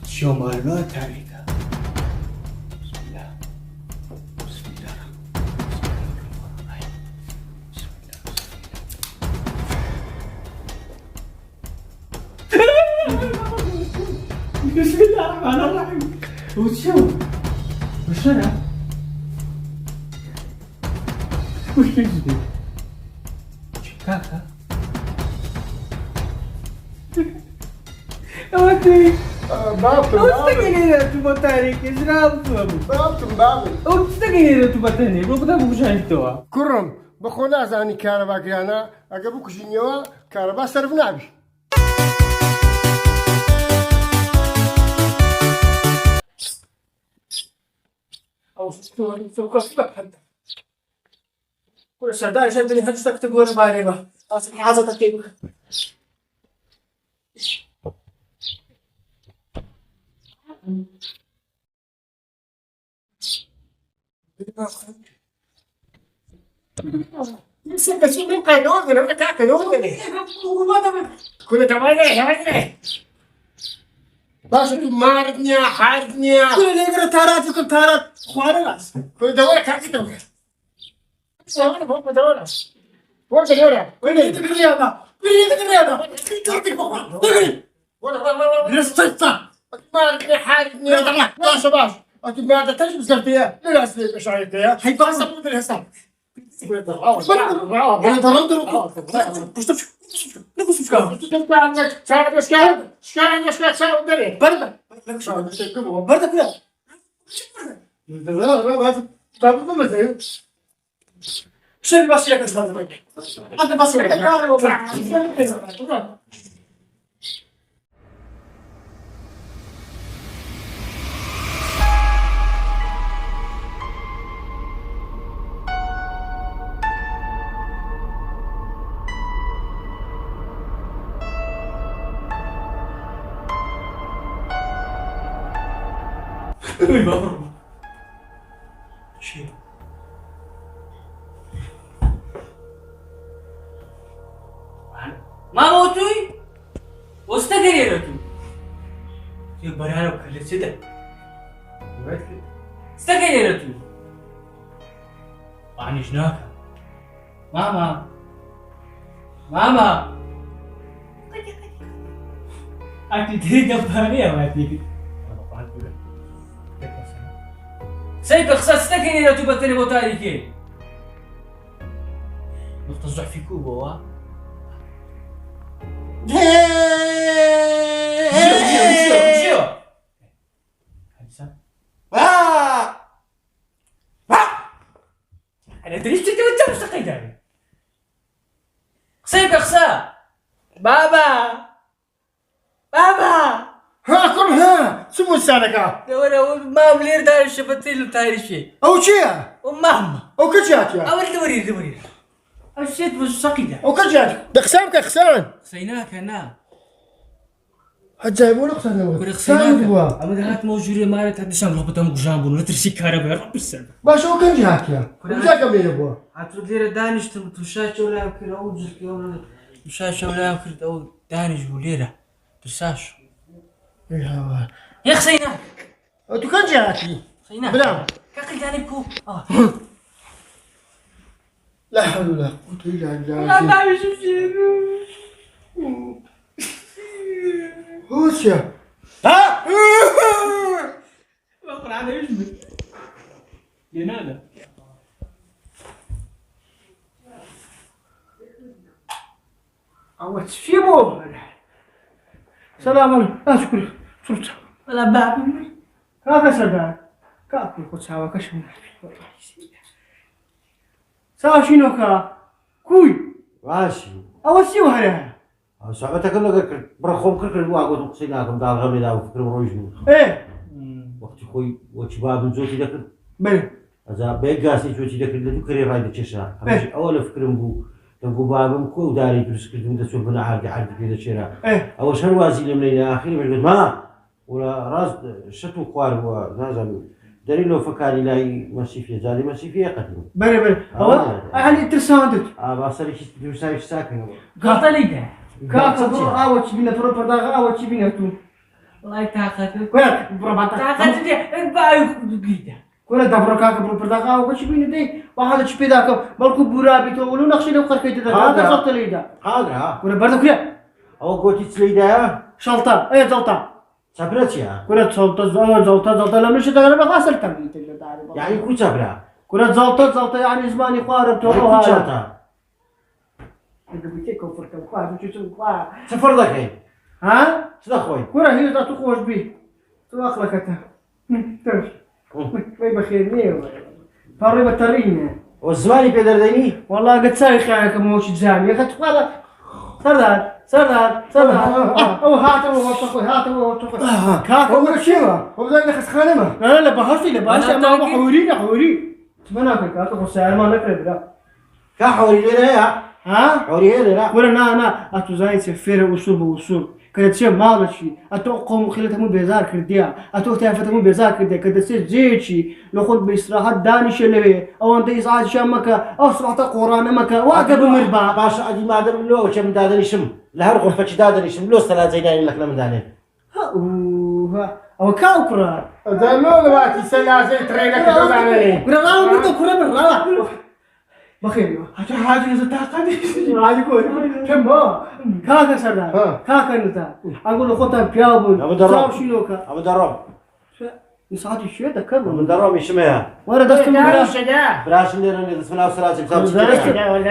شو معلومات عليك. بسم الله بسم الله الرحمن الرحيم. بسم الله الرحمن الرحيم. وشو؟ وش أنا؟ وش جديد؟ شكاكة؟ أودي بابتم وستقيني تبى تاريخ إسرائيل بابل وستقيني تبى تاني بقدر بوشايتوا كرم بخونا زاني كهرباء كيانا أجابوك جنيوا كهرباء صرف نابي أو ستوري سوق أصبح كل سردار شدني هجتك تقول باريبا أصبح حاجة تكيبك نسيت شيء من قانون أنا كاك يومني كل تمانية باش تمارني حارني كل اللي يقرأ تارات يكون تارات خوارلاس كل دولة كاك تمام سامع بابا دولة وين دولة وين تقرأ هذا وين تقرأ هذا رستيتا تمارني حارني باش باش أتمارن تجي بسكرتية لا أسلي بشايتية هاي بس أصلا الحساب شنو بس ياك استاذ انت بس شيء ما موتوي واستقريتو يبرهانو كل سيده استقريتو عن جناك ماما ماما أنت تريد أبهانية ما تيجي سيد خصها استقري لا تبتني بوتاريكي نقطة الضعف في كوبا وا جيو أنا تريد تتوجه مستقيدا سيد خصها بابا بابا ها كم ها سمو السالكة وانا ما بلير دار الشفتين تاير شيء أو شيء ومهما أو كجات يا اول دوري الشيت مستقيدا أو كجات دخسام كخسان سيناك انا هتجايبون أخسان كل خسيناك اما دهات موجوده مالت هدشان لخبطهم جامبون نترسي كهرباء رب السلام باش أو كن جهات يا وجاك مين أبوه هتدير دانش تمشاش ولا كده اوجل كده مشاش ولا كده او دانش وليره ترساش يا يا خسيناك أنتو كن جهاتي خسيناك بلام كاكل جانبكو لا حول ولا قوة إلا لا بالله تعمل شيء هوشيا ها بقرا على يجمل ينادى عوض في بو سلام عليكم اشكر شفت ولا باب كيف سبع كاكل كتساوى كشم ساوى شنو كا كوي ماشي اوسي وهرها صعبتك كله برخوم كل الواقع تقصيناكم دار غمي لا فكر روجو ايه وقت خوي وشباب زوجي ذاك بل اذا بيقاسي زوجي ذاك اللي ذكري رايد تشرا اول فكر مبو تبو بابم كو داري تسكت من تسوق بنا عاد كذا شراء اول شهر وازي من اخر ما ولا راس شتو قوار ونازل دليل فكاري لاي مسيفيه زادي مسيفيه قديم بل اول هل ترساندت بصري ترساي ساكن قاطلي ده كاكا برو أوتش بينا برو برداغ أوتش بينا تو والله تاخذ كويك برو بعطا تاخذ دي بايو جيدا كويك دبرو كاكا برو برداغ أوتش بينا دي واحد تشبي ذاك مالكو بورا بيتو ولو نخشي لو خركيت ذاك هذا زبط ليدا حاضر ها كويك بردو كويك أو قوتي تسليدا شلطة إيه شلطة سابرتيا كويك شلطة زلطة لما شو تغلب غاسل تبي تقدر تعرف يعني كل سابرا كويك زلطة يعني زماني قارب تو يعني كل شرطة إذا بيتك وفرك قارب شو تسوي قارب سفر ذاك ها شنو خوي كويك هي ذات خوش بيه تو أخلك أنت تمشي ما بخير نيو طاري بترينا والزماني بيدر ديني والله قد سايخ يعني كموش جامي يا اخي تقال سردار او هات هو تخوي هات هو تخوي كاك هو الشيمة هو زي نخس خانمة لا بهرتي لا باش ما حوري تمنى كاك هو سعر ما نكره بلا كحوري لنا يا ها حوري لنا ولا انا اتو زاين سفير وصول كانت شيء ما شيء اتو قوم خليته مو بيزار كرديا اتو تافته مو بيزار كرديا كده زيتشي لو خد باستراحات دانش اللي او انت يسعد شامك او صبحت قران مكا واقب مربع باش ادي ما دام لو شم دادني شم لهر غرفة دادني شم لو سلا زيدان لك لمن داني او كاوكرا زي ما باتي سلاسل ترينا كده زعلانين برا برضه كرة برا بخير حاجة زتها قديش عادي كوي كم كاكا سردار كاكا نتا اقول له خطا بيابول أبو دراب. صار شنوكا ابو درب يساعد الشيء ده ابو كم درب يشمها وانا دست بقرا براش اللي دسمنا وسلاسل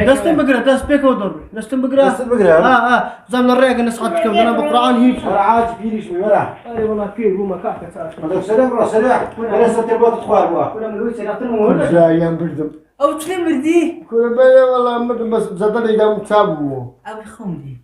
دست بقرا دست بيك ودر دست بقرا دست بقرا. زمن الريق نسعد كم انا بقران هيك ورا عاج بيريش ولا اي والله كيف هو ما كاكا صار هذاك سلام راه سلام انا سنتربوت تخوار بوا كنا من وين سنعطيهم ولا جايين بردم او تلمردي كل بيا والله مد بس زدني دم تابو ابي خمدي